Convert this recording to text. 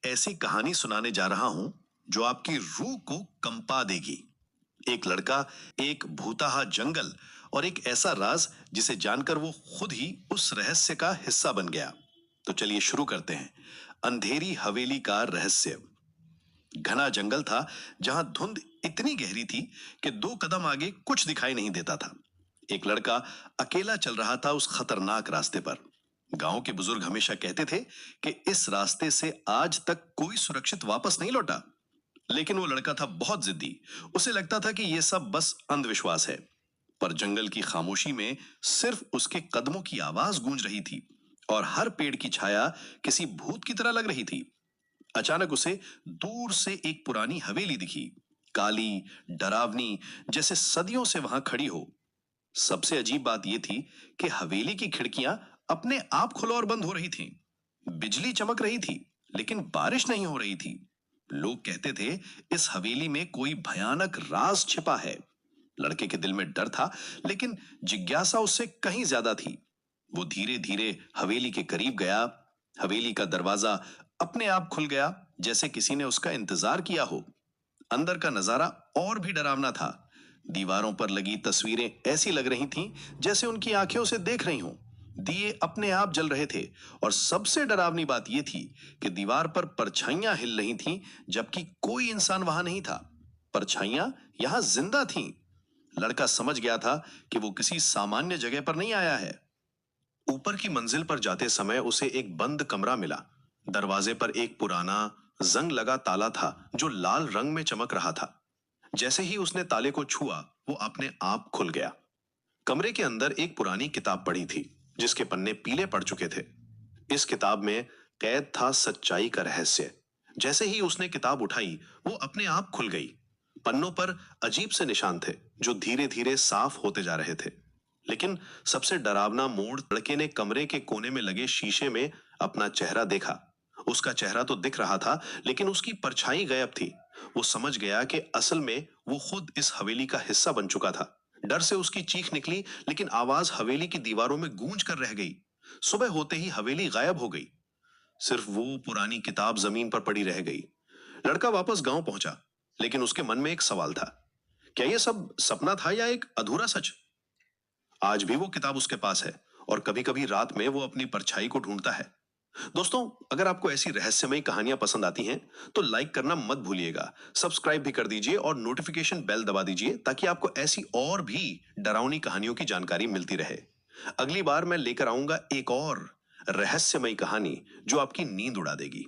ऐसी कहानी सुनाने जा रहा हूं जो आपकी रूह को कंपा देगी। एक लड़का, एक भूताहा जंगल और एक ऐसा राज जिसे जानकर वो खुद ही उस रहस्य का हिस्सा बन गया। तो चलिए शुरू करते हैं। अंधेरी हवेली का रहस्य। घना जंगल था जहां धुंध इतनी गहरी थी कि 2 कदम आगे कुछ दिखाई नहीं देता था। एक लड़का अकेला चल रहा था उस खतरनाक रास्ते पर। गांव के बुजुर्ग हमेशा कहते थे कि इस रास्ते से आज तक कोई सुरक्षित वापस नहीं लौटा। लेकिन वो लड़का था बहुत जिद्दी। उसे लगता था कि यह सब बस अंधविश्वास है। पर जंगल की खामोशी में सिर्फ उसके कदमों की आवाज गूंज रही थी और हर पेड़ की छाया किसी भूत की तरह लग रही थी। अचानक उसे दूर से एक पुरानी हवेली दिखी, काली, डरावनी, जैसे सदियों से वहां खड़ी हो। सबसे अजीब बात यह थी कि हवेली की खिड़कियां अपने आप खुलो और बंद हो रही थीं। बिजली चमक रही थी, लेकिन बारिश नहीं हो रही थी। लोग कहते थे इस हवेली में कोई भयानक राज छिपा है। लड़के के दिल में डर था, लेकिन जिज्ञासा उससे कहीं ज्यादा थी। वो धीरे धीरे हवेली के करीब गया। हवेली का दरवाजा अपने आप खुल गया, जैसे किसी ने उसका इंतजार किया हो। अंदर का नजारा और भी डरावना था। दीवारों पर लगी तस्वीरें ऐसी लग रही थीं जैसे उनकी आंखें उसे देख रही हों। दिए अपने आप जल रहे थे और सबसे डरावनी बात यह थी कि दीवार पर परछाइयां हिल रही थीं, जबकि कोई इंसान वहां नहीं था। परछाइयां यहां जिंदा थीं। लड़का समझ गया था कि वो किसी सामान्य जगह पर नहीं आया है। ऊपर की मंजिल पर जाते समय उसे एक बंद कमरा मिला। दरवाजे पर एक पुराना, जंग लगा ताला था जो लाल रंग में चमक रहा था। जैसे ही उसने ताले को छुआ, वो अपने आप खुल गया। कमरे के अंदर एक पुरानी किताब पड़ी थी जिसके पन्ने पीले पड़ चुके थे। इस किताब में कैद था सच्चाई का रहस्य। जैसे ही उसने किताब उठाई, वो अपने आप खुल गई। पन्नों पर अजीब से निशान थे जो धीरे धीरे साफ होते जा रहे थे। लेकिन सबसे डरावना मोड़, लड़के ने कमरे के कोने में लगे शीशे में अपना चेहरा देखा। उसका चेहरा तो दिख रहा था, लेकिन उसकी परछाई गायब थी। वो समझ गया कि असल में वो खुद इस हवेली का हिस्सा बन चुका था। डर से उसकी चीख निकली, लेकिन आवाज हवेली की दीवारों में गूंज कर रह गई। सुबह होते ही हवेली गायब हो गई। सिर्फ वो पुरानी किताब जमीन पर पड़ी रह गई। लड़का वापस गांव पहुंचा, लेकिन उसके मन में एक सवाल था। क्या यह सब सपना था या एक अधूरा सच? आज भी वो किताब उसके पास है और कभी-कभी रात में वो अपनी परछाई को ढूंढता है। दोस्तों, अगर आपको ऐसी रहस्यमयी कहानियां पसंद आती हैं, तो लाइक करना मत भूलिएगा। सब्सक्राइब भी कर दीजिए और नोटिफिकेशन बेल दबा दीजिए ताकि आपको ऐसी और भी डरावनी कहानियों की जानकारी मिलती रहे। अगली बार मैं लेकर आऊंगा एक और रहस्यमयी कहानी जो आपकी नींद उड़ा देगी।